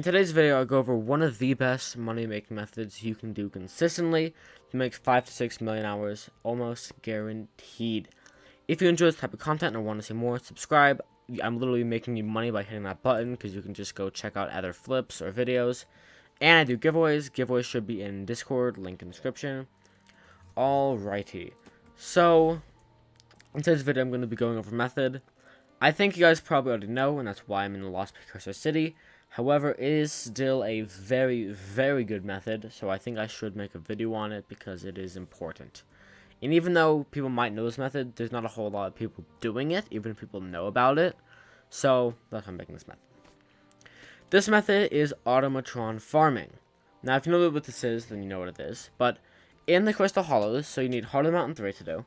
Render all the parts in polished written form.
today's video, I'll go over one of the best money-making methods you can do consistently to make 5 to 6 million hours, almost guaranteed. If you enjoy this type of content and want to see more, subscribe. I'm literally making you money by hitting that button because you can just go check out other flips or videos. And I do giveaways. Giveaways should be in Discord, link in the description. Alrighty. So, in today's video, I'm going to be going over method. I think you guys probably already know, and that's why I'm in the Lost Precursor City. However, it is still a very, very good method, so I think I should make a video on it because it is important. And even though people might know this method, there's not a whole lot of people doing it, even if people know about it. So, that's why I'm making this method. This method is Automatron farming. Now, if you know what this is, then you know what it is. But in the Crystal Hollows, so you need Heart of Mountain 3 to do.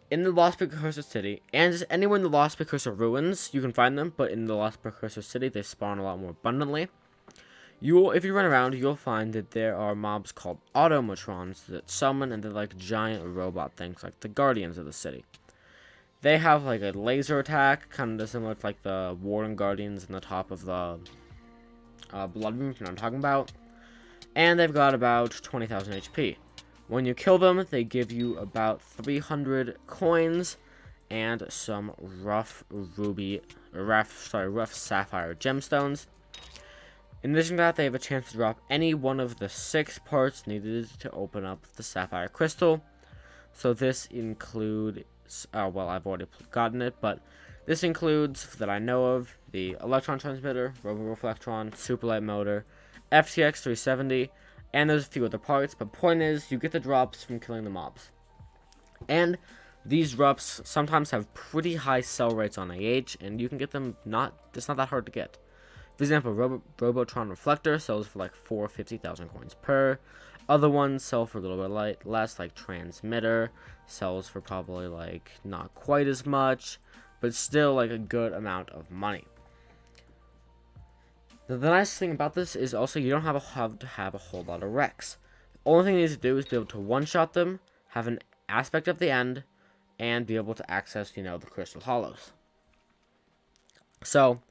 In the Lost Precursor City, and just anywhere in the Lost Precursor ruins, you can find them, but in the Lost Precursor City, they spawn a lot more abundantly. If you run around, you'll find that there are mobs called Automatrons that summon, and they're like giant robot things, like the Guardians of the city. They have like a laser attack, kind of similar to like the Warden Guardians in the top of the Blood Room, if you know what I'm talking about. And they've got about 20,000 HP. When you kill them, they give you about 300 coins and some rough sapphire gemstones. In addition to that, they have a chance to drop any one of the 6 parts needed to open up the sapphire crystal. So this includes, well, I've already gotten it, but this includes, that I know of, the electron transmitter, robo-reflectron, superlight motor, FTX 370, and there's a few other parts, but point is, you get the drops from killing the mobs. And these drops sometimes have pretty high sell rates on AH, and you can get them it's not that hard to get. For example, Robotron Reflector sells for like 450,000 coins per. Other ones sell for a little bit less, like Transmitter sells for probably like not quite as much, but still like a good amount of money. The nice thing about this is also you don't have to have a whole lot of wrecks. The only thing you need to do is be able to one-shot them, have an aspect of the end, and be able to access, the Crystal Hollows. So,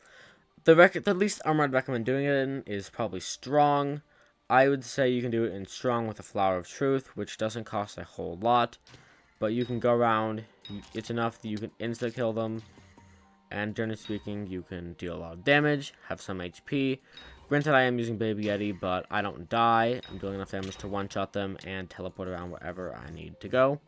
the least armor I'd recommend doing it in is probably Strong. I would say you can do it in Strong with a Flower of Truth, which doesn't cost a whole lot, but you can go around, it's enough that you can insta-kill them. And generally speaking, you can deal a lot of damage, have some HP. Granted, I am using Baby Yeti, but I don't die. I'm doing enough damage to one-shot them and teleport around wherever I need to go.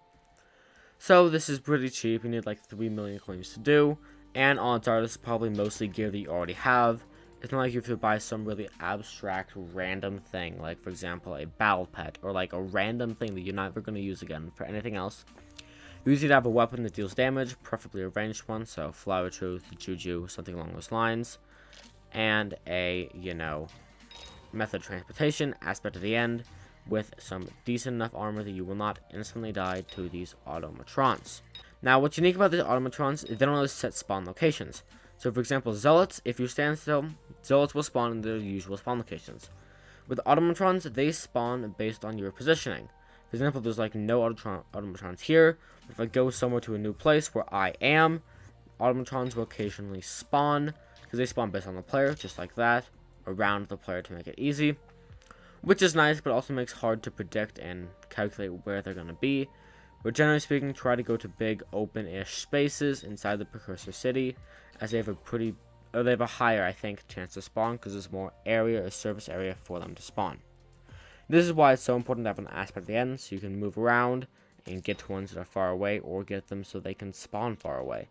So this is pretty cheap. You need like 3 million coins to do. And odds are this is probably mostly gear that you already have. It's not like you have to buy some really abstract random thing. Like, for example, a battle pet. Or like a random thing that you're never going to use again for anything else. You usually have a weapon that deals damage, preferably a ranged one, so Flower Truth, Juju, something along those lines. And a, method transportation aspect at the end with some decent enough armor that you will not instantly die to these Automatrons. Now, what's unique about these Automatrons is they don't really set spawn locations. So, for example, Zealots, if you stand still, Zealots will spawn in their usual spawn locations. With Automatrons, they spawn based on your positioning. For example, there's like no Automatrons here. If I go somewhere to a new place where I am, Automatrons will occasionally spawn, because they spawn based on the player, just like that, around the player to make it easy. Which is nice, but also makes it hard to predict and calculate where they're going to be. But generally speaking, try to go to big open-ish spaces inside the Precursor City, as they have a higher, I think, chance to spawn, because there's more area or surface area for them to spawn. This is why it's so important to have an aspect at the end, so you can move around and get to ones that are far away, or get them so they can spawn far away.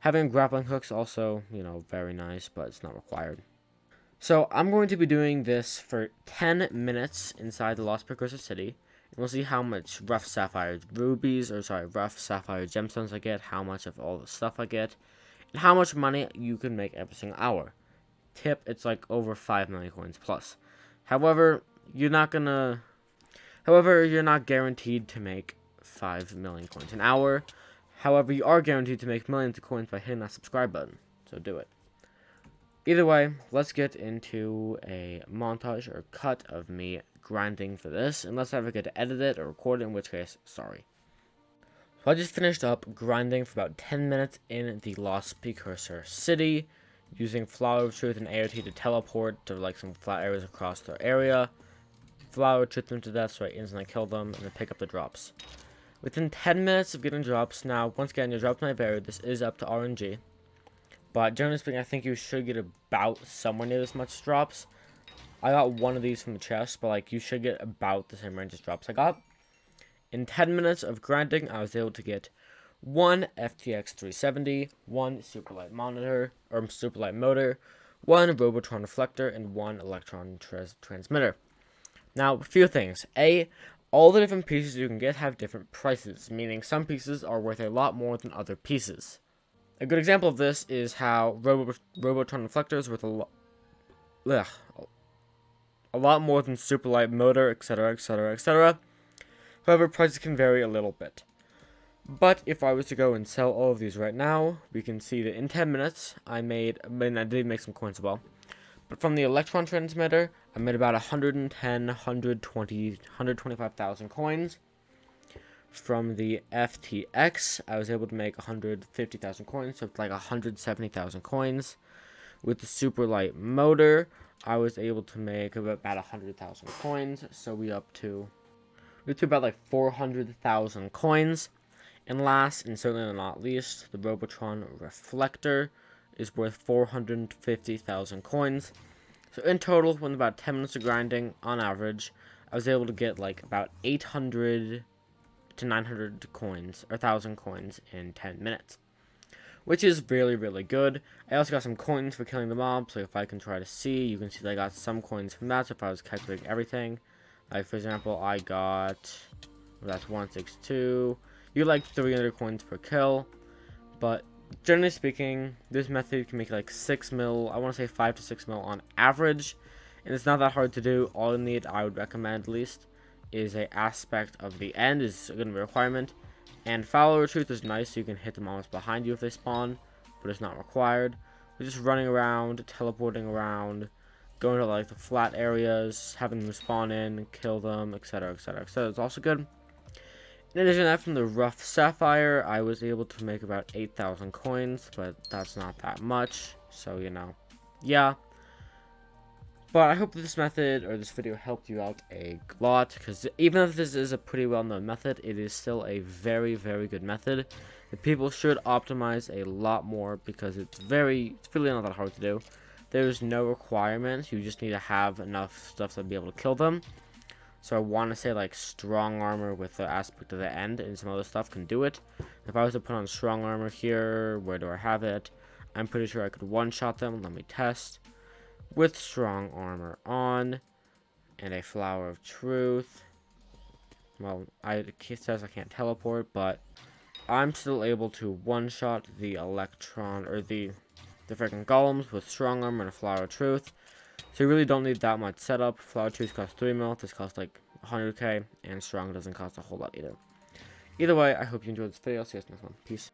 Having grappling hooks also, very nice, but it's not required. So, I'm going to be doing this for 10 minutes inside the Lost Precursor City, and we'll see how much rough sapphire gemstones I get, how much of all the stuff I get, and how much money you can make every single hour. Tip, it's like over 5 million coins plus. However, you're not guaranteed to make 5 million coins an hour. However, you are guaranteed to make millions of coins by hitting that subscribe button. So do it. Either way, let's get into a montage or cut of me grinding for this. Unless I ever get to edit it or record it, in which case, sorry. So I just finished up grinding for about 10 minutes in the Lost Precursor City. using Flower of Truth and AOT to teleport to like some flat areas across their area. Flower of Truth them to death so I instantly kill them and then pick up the drops. Within 10 minutes of getting drops, now once again your drops might vary, this is up to RNG. But generally speaking, I think you should get about somewhere near this much drops. I got one of these from the chest, but like you should get about the same range as drops I got. In 10 minutes of grinding, I was able to get one FTX 370, one Superlight monitor, or Superlight motor, one Robotron reflector, and one Electron transmitter. Now, a few things. A, all the different pieces you can get have different prices, meaning some pieces are worth a lot more than other pieces. A good example of this is how Robotron reflector is worth a lot more than Superlight motor, etc., etc., etc. However, prices can vary a little bit. But if I was to go and sell all of these right now, we can see that in 10 minutes, I did make some coins as well. But from the Electron transmitter, I made about 110, 120, 125,000 coins. From the FTX, I was able to make 150,000 coins, so it's like 170,000 coins. With the Superlight motor, I was able to make about 100,000 coins, so we're up to about like 400,000 coins. And last, and certainly not least, the Robotron reflector is worth 450,000 coins. So in total, with about 10 minutes of grinding, on average, I was able to get like about 800 to 900 coins, or 1,000 coins in 10 minutes. Which is really, really good. I also got some coins for killing the mob, so if I can try to see, you can see that I got some coins from that, so if I was calculating everything. Like, for example, I got, that's 162, you like 300 coins per kill, but generally speaking, this method can make like 6 mil, I want to say 5 to 6 mil on average, and it's not that hard to do. All you need, I would recommend at least, is a aspect of the end, is going to be a requirement, and Follower Truth is nice, so you can hit them almost behind you if they spawn, but it's not required. We're just running around, teleporting around, going to like the flat areas, having them spawn in, kill them, etc., etc., etc. It's also good. In addition to that, from the Rough Sapphire, I was able to make about 8,000 coins, but that's not that much, so, you know, yeah. But I hope this method, or this video, helped you out a lot, because even if this is a pretty well-known method, it is still a very, very good method that people should optimize a lot more, because it's really not that hard to do. There's no requirements, you just need to have enough stuff to be able to kill them. So I want to say like strong armor with the aspect of the end and some other stuff can do it. If I was to put on strong armor here, where do I have it? I'm pretty sure I could one-shot them. Let me test. With strong armor on and a Flower of Truth. Well, it says I can't teleport, but I'm still able to one-shot the Electron, or the freaking golems with strong armor and a Flower of Truth. So you really don't need that much setup. Flower of Truth costs 3 mil, this costs like 100k, and strong doesn't cost a whole lot either. Either way, I hope you enjoyed this video. See you guys next one. Peace.